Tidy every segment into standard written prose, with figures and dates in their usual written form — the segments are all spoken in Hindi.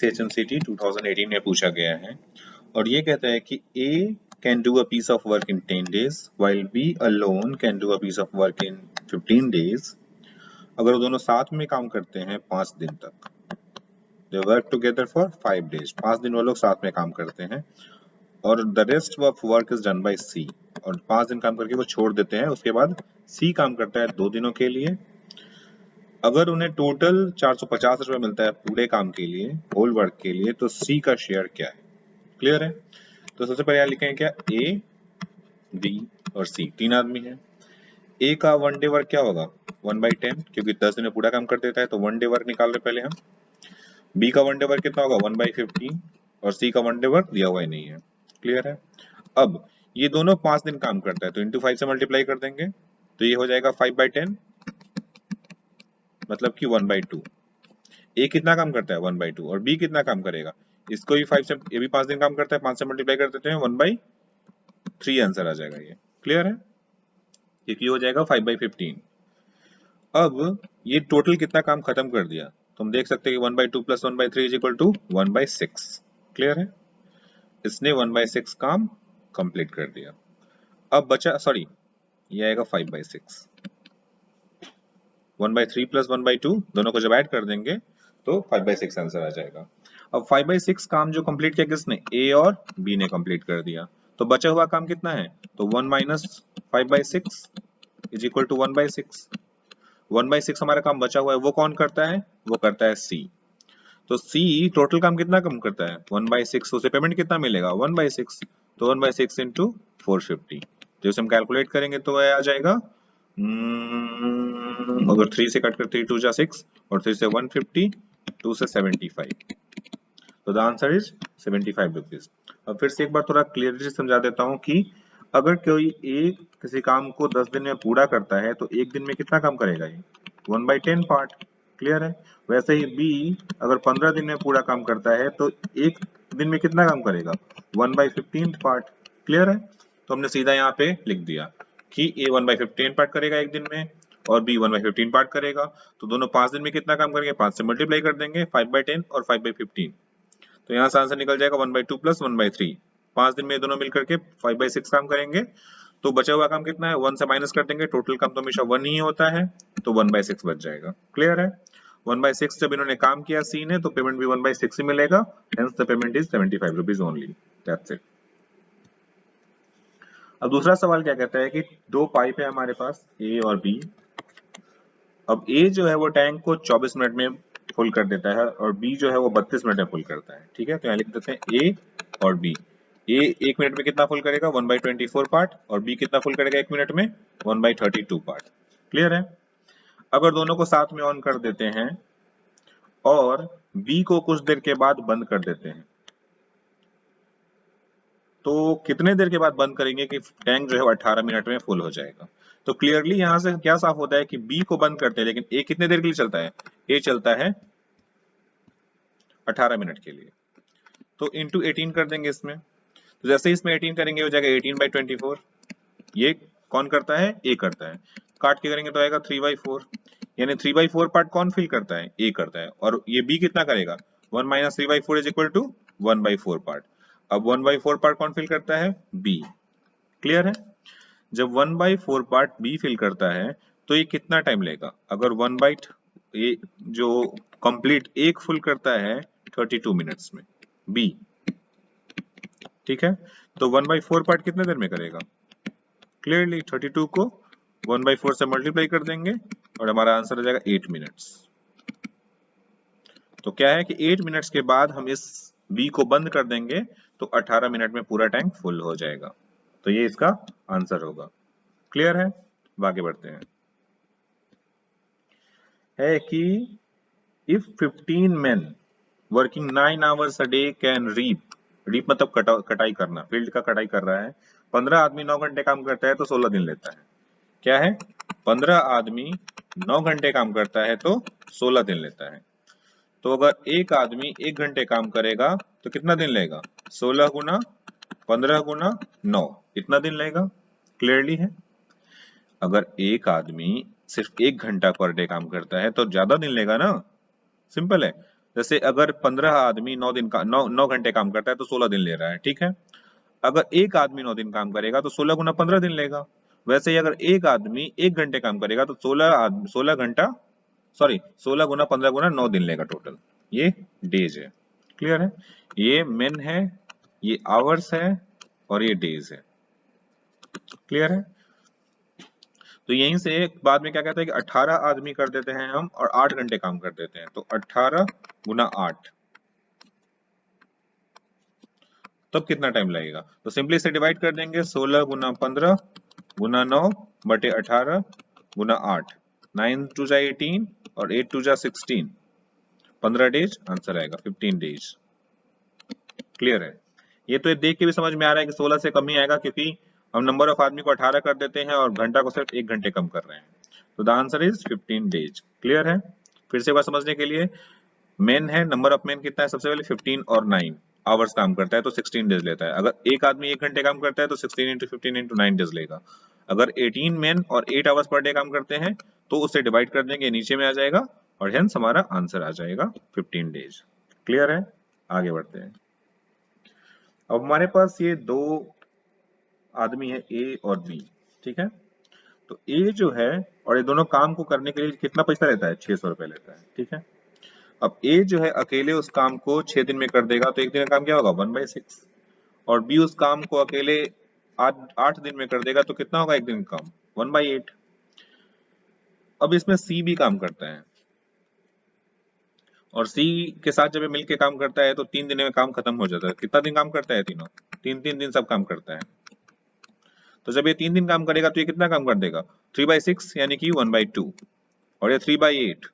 HMCT 2018 में पूछा गया है और ये कहता है कि A can do a piece of work in 10 days while B alone can do a piece of work in 15 days. अगर वो दोनों साथ में काम करते हैं 5 दिन तक, they work together for 5 days. 5 दिन वो लोग साथ में काम करते हैं और the rest of work is done by C. और 5 दिन काम करके वो छोड़ देते हैं, उसके बाद C काम करता है 2 दिनों के लिए। अगर उन्हें टोटल 450 रुपए मिलता है पूरे काम के लिए, होल वर्क के लिए, तो सी का शेयर क्या है? क्लियर है? तो सबसे पहले यहाँ लिखेंगे क्या, ए, बी और सी, 3 आदमी हैं। ए का 1 डे वर्क क्या होगा, 1/10, क्योंकि 10 दिन में पूरा काम कर देता है, तो 1 डे वर्क निकाल रहे पहले हम। बी का 1 डे वर्क कितना होगा, 1/15, और सी का 1 डे वर्क दिया हुआ ही नहीं है। क्लियर है? अब ये दोनों 5 दिन काम करता है, तो इंटू 5 से मल्टीप्लाई कर देंगे, तो ये हो जाएगा 5/10, मतलब कि 1/2। ए कितना काम करता है, 1/2, और बी कितना काम करेगा, इसको भी 5 से, ये भी 5 दिन काम करता है, 5 से मल्टीप्लाई कर देते हैं, 1/3 आंसर आ जाएगा ये। क्लियर है? क्योंकि हो जाएगा 5/15। अब ये टोटल कितना काम खत्म कर दिया, तो हम देख सकते हैं कि 1/2 + 1/3 = 1/6। क्लियर है? इसने 1/6 काम कंप्लीट कर दिया। अब बचा, सॉरी, ये आएगा 5/6। 1/3 + 1/2 दोनों को जब ऐड कर देंगे तो 5/6 आंसर आ जाएगा। अब 5/6 काम जो कंप्लीट किया किसने, ए और बी ने कंप्लीट कर दिया, तो बचा हुआ काम कितना है, तो 1 - 5/6 = 1/6। 1/6 हमारा काम बचा हुआ है, वो कौन करता है, वो करता है सी। तो सी टोटल काम कितना कम करता है, 1/6, उसे पेमेंट कितना मिलेगा, 1/6, तो 1/6 × 450, जो हम कैलकुलेट करेंगे तो वह आ जाएगा, अगर 3 से कट कर 3 2 जा 6 और 3 से 150, 2 से 75, तो द आंसर इज 75 रुपीज। अब फिर से एक बार थोड़ा क्लियरली समझा देता हूँ कि अगर कोई एक किसी काम को 10 दिन में पूरा करता है तो एक दिन में कितना काम करेगा, ये 1/10 पार्ट। क्लियर है? वैसे ही बी अगर 15 दिन में पूरा काम करता है तो एक दिन में कितना काम करेगा, 1/15 पार्ट। क्लियर है? तो हमने सीधा यहाँ पे लिख दिया कि ए 1/15 पार्ट करेगा एक दिन में और बी 1/15 पार्ट करेगा, तो दोनों 5 दिन में कितना काम करेंगे, 5 से मल्टीप्लाई कर देंगे, 5/10 और 5/15, तो यहाँ से आंसर निकल जाएगा 1/2 + 1/3। 5 दिन में दोनों मिलकर के 5/6 काम करेंगे, तो बचा हुआ काम कितना है, 1 से माइनस कर देंगे, टोटल काम तो हमेशा 1 ही होता है, तो 1/6 बच जाएगा। क्लियर है? 1/6 जब इन्होंने काम किया सी ने, तो पेमेंट भी 1/6 ही मिलेगा, hence the payment is 75 rupees only. That's it. अब दूसरा सवाल क्या कहता है कि 2 पाइप है हमारे पास, ए और बी। अब ए जो है वो टैंक को 24 मिनट में फुल कर देता है और बी जो है वो 32 मिनट में फुल करता है। ठीक है, तो यहाँ लिख देते हैं ए और बी। ए 1 मिनट में कितना फुल करेगा, 1/24 पार्ट, और बी कितना फुल करेगा 1 मिनट में, 1/32 पार्ट। क्लियर है? अगर दोनों को साथ में ऑन कर देते हैं और बी को कुछ देर के बाद बंद कर देते हैं, तो कितने देर के बाद बंद करेंगे कि टैंक जो है 18 मिनट में फुल हो जाएगा। तो क्लियरली यहां से क्या साफ होता है कि बी को बंद करते हैं, लेकिन ए कितने देर के लिए चलता है, ए चलता है 18 मिनट के लिए, तो इंटू 18 कर देंगे इसमें। तो जैसे ही इसमें 18 करेंगे हो जाएगा 18/24। ये कौन करता है, ए करता है, काट के करेंगे तो आएगा 3/4, यानी 3/4 पार्ट कौन फिल करता है, ए करता है, और ये बी कितना करेगा, 1 - 3/4 = 1/4 पार्ट। अब 1/4 पार्ट कौन फिल करता है, बी। क्लियर है? जब 1/4 पार्ट बी फिल करता है तो ये कितना टाइम लेगा, अगर 1 ये जो कंप्लीट एक फुल करता है 32 मिनट्स में बी। ठीक है, तो 1/4 पार्ट कितने देर में करेगा, क्लियरली 32 को 1/4 से मल्टीप्लाई कर देंगे और हमारा आंसर हो जाएगा 8 मिनट्स। तो क्या है कि 8 मिनट्स के बाद हम इस बी को बंद कर देंगे तो 18 मिनट में पूरा टैंक फुल हो जाएगा, तो ये इसका आंसर होगा। क्लियर है? आगे बढ़ते हैं। है कि if 15 men working 9 hours a day can reap मतलब कटाई करना, फील्ड का कटाई कर रहा है, 15 आदमी 9 घंटे काम करता है तो 16 दिन लेता है। क्या है, 15 आदमी 9 घंटे काम करता है तो 16 दिन लेता है। तो अगर एक आदमी 1 घंटे काम करेगा तो कितना दिन लेगा, 16 गुना 15 गुना 9, इतना दिन लेगा। क्लियरली है? अगर एक आदमी सिर्फ 1 घंटा पर डे काम करता है तो ज्यादा दिन लेगा ना, सिंपल है। जैसे अगर 15 आदमी 9 दिन का 9 घंटे काम करता है तो 16 दिन ले रहा है, ठीक है। अगर एक आदमी 9 दिन काम करेगा तो 16 गुना 15 दिन लेगा। वैसे ही अगर एक आदमी 1 घंटे काम करेगा तो 16 घंटा, सॉरी 16 गुना 15 गुना 9 दिन लेगा टोटल। ये डेज है, क्लियर है। ये मेन है, ये आवर्स है और ये डेज है, क्लियर है। तो यहीं से बाद में क्या कहते हैं कि 18 आदमी कर देते हैं हम और 8 घंटे काम कर देते हैं, तो 18 गुना 8, तब कितना टाइम लगेगा। तो सिंपली इसे डिवाइड कर देंगे, 16 गुना 15 गुना 9 बटे 18 गुना 8, 9 टू जा 18 और 8 टू जा 16, 15 डेज, आंसर आएगा 15 डेज, क्लियर है। ये तो देख के भी समझ में आ रहा है कि 16 से कम ही आएगा, क्योंकि हम नंबर ऑफ आदमी को 18 कर देते हैं और घंटा को सिर्फ 1 घंटे कम कर रहे हैं। तो the answer is 15 days, clear है। फिर से एक बार समझने के लिए, मेन है, नंबर ऑफ मेन कितना है, सबसे पहले 15 और 9 आवर्स काम करता है तो 16 डेज लेता है। अगर एक आदमी 1 घंटे काम करता है तो 16 इंटू 15 इंटू 9 डेज लेगा। अगर 18 मेन और 8 आवर्स पर डे काम करते हैं तो उसे डिवाइड कर देंगे, नीचे में आ जाएगा और हेंस हमारा आंसर आ जाएगा 15 डेज, क्लियर है। आगे बढ़ते हैं। अब हमारे पास ये दो आदमी है, ए और बी, ठीक है। तो ए जो है और ये दोनों काम को करने के लिए कितना पैसा लेता है, 600 रुपए लेता है, ठीक है। अब ए जो है अकेले उस काम को 6 दिन में कर देगा तो एक दिन का काम क्या होगा, 1/6, और बी उस काम को अकेले 8 दिन में कर देगा तो कितना होगा एक दिन का काम, 1/8। अब इसमें सी भी काम करता है और सी के साथ जब ये मिलके काम करता है तो 3 दिन में काम खत्म हो जाता है। कितना दिन काम करता है, तीनों 3-3 दिन सब काम करता है। तो जब ये 3 दिन काम करेगा तो ये कितना काम कर देगा, 3/6 यानी कि 1/2, और ये 3/8,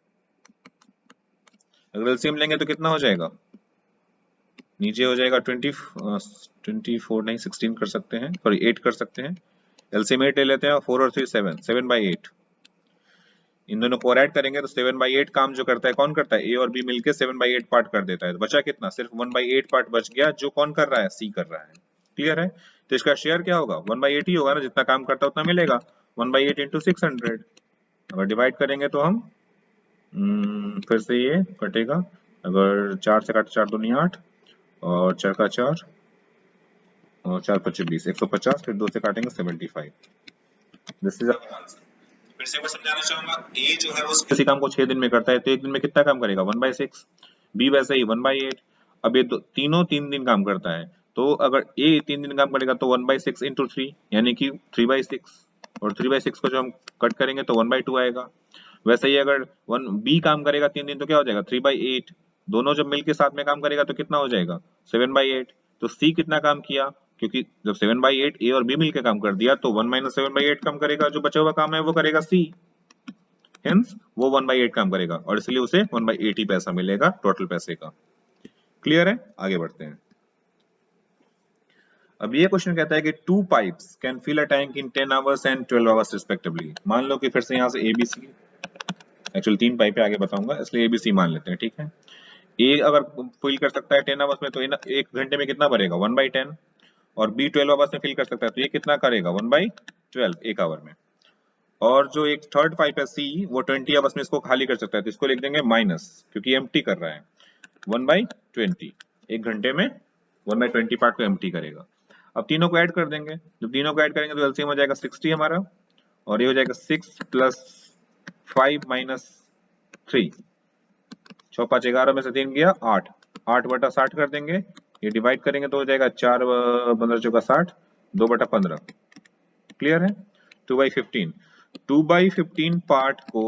अगर एलसीएम लेंगे तो कितना हो जाएगा, नीचे हो जाएगा 24 नहीं 16 कर सकते हैं, सॉरी 8 कर सकते हैं। एलसीएम 8 ले लेते हैं, 4 और 3 7, 7/8। इन दोनों को ऐड करेंगे तो 7/8 काम जो करता है कौन करता है, ए और बी मिलके 7/8 पार्ट कर देता है। तो बचा कितना, सिर्फ 1/8 पार्ट बच गया, जो कौन कर रहा है, सी कर रहा है, क्लियर है। तो इसका शेयर क्या होगा, 1/8 ही होगा ना, जितना काम करता है उतना मिलेगा, 1/8 इंटू 600। अगर डिवाइड करेंगे तो हम फिर से ये कटेगा, अगर 4 से काटे 4 दूनी 8 और 4 का 4 और 4 5 20, 150, फिर 2 से काटेंगे 75। This is our answer. फिर से मैं समझाना चाहूंगा, ए जो है वो किसी काम को 6 दिन में करता है तो एक दिन में कितना काम करेगा, 1/6, बी वैसे ही 1/8। अब ये तीनों 3 दिन काम करता है, तो अगर ए 3 दिन काम करेगा तो 1/6 इंटू 3 यानी कि 3/6, और 3/6 को जो हम कट करेंगे तो 1/2 आएगा। वैसे ही अगर वन बी काम करेगा 3 दिन तो क्या हो जाएगा, 3/8, दोनों जब मिलके साथ में काम करेगा तो कितना हो जाएगा, 7/8। तो सी कितना काम किया, क्योंकि जब 7/8 ए और बी मिलके काम कर दिया तो 1 - 7/8 काम करेगा, जो बचा हुआ काम है वो करेगा सी, हेंस वो 1/8 काम करेगा और इसलिए उसे 1/8 ही पैसा मिलेगा टोटल पैसे का, क्लियर है। आगे बढ़ते हैं। अब ये क्वेश्चन कहता है कि 2 pipes can fill a tank in 10 hours and 12 hours respectively. मान लो कि फिर से यहाँ से एबीसी, एक्चुअली 3 पाइप है, आगे बताऊंगा, इसलिए एबीसी मान लेते हैं, ठीक है। ए अगर फिल कर सकता है 10 आवर्स में तो एक घंटे में कितना भरेगा, 1/10, और बी 12 आवर्स में फिल कर सकता है तो ये कितना करेगा, 1/12 एक आवर में। और जो एक थर्ड पाइप है सी, वो 20 आवर्स में इसको खाली कर सकता है तो इसको लिख देंगे माइनस, क्योंकि एम्प्टी कर रहा है, 1/20, एक घंटे में 1/20 पार्ट को एम्प्टी करेगा। अब तीनों को ऐड कर देंगे, जब तीनों को ऐड करेंगे तो एलसीएम हो जाएगा 60 हमारा, और ये हो जाएगा 6 + 5 - 3, 6 5 11 में से 3 गया 8, 8/60 कर देंगे, ये डिवाइड करेंगे तो हो जाएगा 4 15 चौका 60, 2/15, क्लियर है। 2/15, 2/15 पार्ट को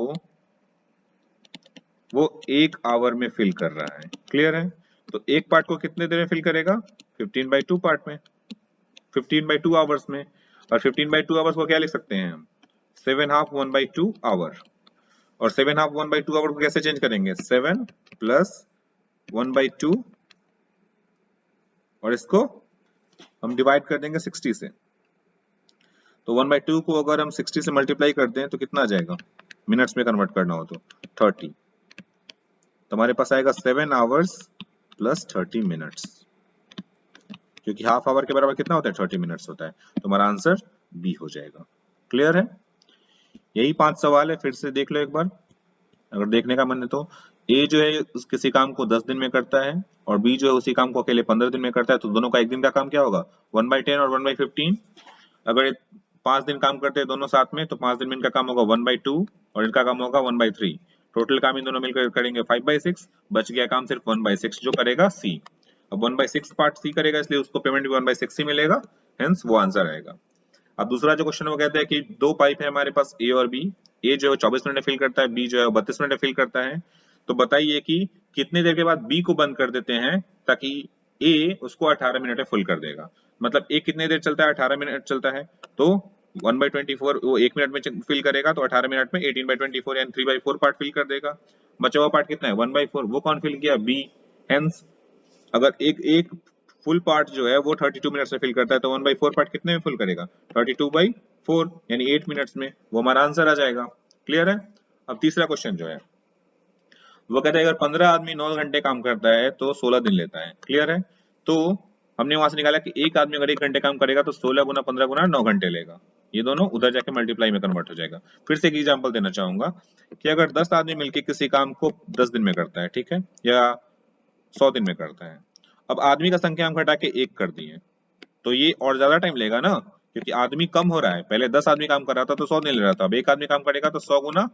वो एक आवर में फिल कर रहा है, क्लियर है। तो एक पार्ट को कितने देर में फिल करेगा, 15/2 पार्ट में, 15/2 आवर्स में। और 15/2 आवर्स को क्या लिख सकते हैं हम, 7/2 1/2 आवर, और 7/2 1/2 आवर को कैसे चेंज करेंगे, 7 + 1/2, और इसको हम डिवाइड कर देंगे 60 से। तो 1/2 को अगर हम 60 से मल्टीप्लाई कर दें तो कितना आ जाएगा, मिनट्स में कन्वर्ट करना हो तो 30, तो हमारे पास आएगा 7 आवर्स + 30 मिनट्स, क्योंकि हाफ आवर के बराबर कितना होता है, 30 मिनट्स होता है, तो हमारा आंसर बी हो जाएगा, क्लियर है। यही 5 सवाल है, फिर से देख लो एक बार अगर देखने का मन है तो। ए जो है किसी काम को 10 दिन में करता है और बी जो है उसी काम को अकेले 15 दिन में करता है, तो दोनों का एक दिन का काम क्या होगा, 1/10 और 1/15। अगर ये 5 दिन काम करते हैं दोनों साथ में, तो 5 दिन में इनका काम होगा 1/2 और इनका काम होगा 1/3। टोटल काम इन दोनों मिलकर करेंगे 5/6, बच गया काम सिर्फ 1/6 जो करेगा सी। अब 1/6 पार्ट सी करेगा, इसलिए उसको पेमेंट भी 1/6 ही मिलेगा, हेंस वो आंसर आएगा। अब दूसरा जो क्वेश्चन वो कहता है कि दो पाइप है हमारे पास ए और बी, ए जो है 24 मिनट में फिल करता है, बी जो है 32 मिनट में फिल करता है। तो बताइए कि कितने देर के बाद बी को बंद कर देते हैं ताकि ए उसको 18 मिनट में फुल कर देगा। मतलब ए कितने देर चलता है, 18 मिनट चलता है, तो 1/24 वो 1 मिनट में फिल करेगा, तो 18 मिनट में 18/24 यानी 3/4 पार्ट फिल कर देगा। बचा हुआ पार्ट कितना है, 1/4, वो कौन फिल किया, बी। हेंस अगर एक एक फुल पार्ट जो है वो 32 मिनट्स में फिल करता है, तो 1/4 पार्ट कितने में फिल करेगा, 32/4 यानी 8 मिनट्स में, वो हमारा आंसर आ जाएगा। क्लियर है। अब तीसरा क्वेश्चन जो है वो कहता है अगर 15 आदमी 9 घंटे काम करता है तो 16 दिन लेता है। क्लियर है। तो हमने वहां से निकाला कि एक आदमी अगर 1 घंटे काम करेगा तो 16 गुना 15 गुना 9 घंटे लेगा। ये दोनों उधर जाके मल्टीप्लाई में कन्वर्ट हो जाएगा। फिर से एक एग्जांपल देना चाहूंगा कि अगर 10 आदमी मिलकर किसी काम को 10 दिन में करता है, ठीक है, या 100 दिन में करता है। अब आदमी का संख्या हम घटा के 1 कर दिए, तो ये और ज्यादा टाइम लेगा ना, क्योंकि आदमी कम हो रहा है। पहले 10 आदमी काम कर रहा था तो 100 दिन ले रहा था, अब एक आदमी काम करेगा तो 100 गुना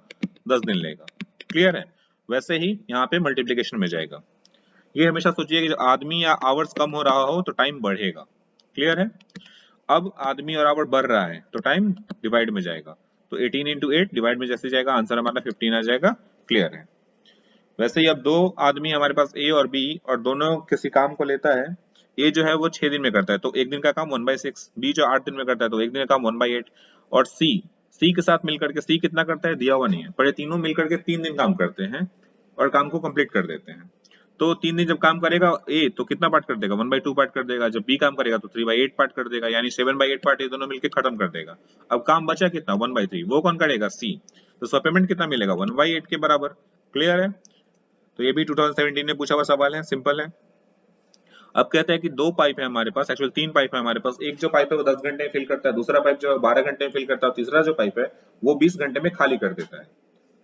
10 दिन लेगा। क्लियर है। वैसे ही यहाँ पे मल्टीप्लीकेशन में जाएगा। ये हमेशा सोचिए कि जब आदमी या आवर्स कम हो रहा हो तो टाइम बढ़ेगा। क्लियर है। अब आदमी और आवर बढ़ रहा है तो टाइम डिवाइड में जाएगा, तो 18 इंटू 8 डिवाइड में जैसे जाएगा आंसर हमारा 15 आ जाएगा। क्लियर है। वैसे ही अब दो आदमी हमारे पास ए और बी और दोनों किसी काम को लेता है। ए जो है वो 6 दिन में करता है तो एक दिन का काम 1/6, बी जो 8 दिन में करता है तो एक दिन का काम 1/8, और सी सी के साथ मिलकर के, सी कितना करता है दिया हुआ नहीं है, पर ये तीनों मिलकर के 3 दिन काम करते हैं और काम को कंप्लीट कर देते हैं। तो 3 दिन जब काम करेगा ए तो कितना पार्ट कर देगा, 1/2 पार्ट कर देगा। जब बी काम करेगा तो 3/8 पार्ट कर देगा, यानी 7/8 पार्ट ये दोनों मिलकर खत्म कर देगा। अब काम बचा कितना, 1/3, वो कौन करेगा, सी। तो उसका पेमेंट कितना मिलेगा, 1/8 के बराबर। क्लियर है। तो ये भी 2017 में पूछा हुआ सवाल है, सिंपल है। अब कहते हैं कि दो पाइप है हमारे पास, एक्चुअली 3 पाइप है हमारे पास। एक जो पाइप है वो 10 घंटे में फिल करता है, दूसरा पाइप जो है 12 घंटे में फिल करता है, और तीसरा जो पाइप है वो 20 घंटे में खाली कर देता है।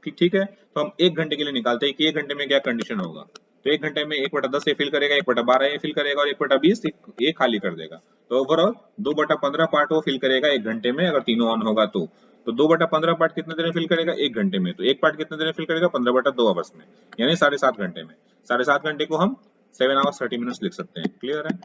ठीक ठीक है। तो हम 1 घंटे के लिए निकालते हैं कि 1 घंटे में क्या कंडीशन होगा। तो 1 घंटे में 1/10 ये फिल करेगा, 1/12 ये फिल करेगा और 1/20 ये खाली कर देगा। तो ओवरऑल 2/15 पार्ट वो फिल करेगा 1 घंटे में, अगर तीनों ऑन होगा तो। तो 2/15 पार्ट कितने देर में फिल करेगा, 1 घंटे में। तो एक पार्ट कितने देर में फिल करेगा, 15/2 आवर्स में, यानी 7.5 घंटे में। 7.5 घंटे को हम 7 hours 30 minutes लिख सकते हैं। क्लियर है।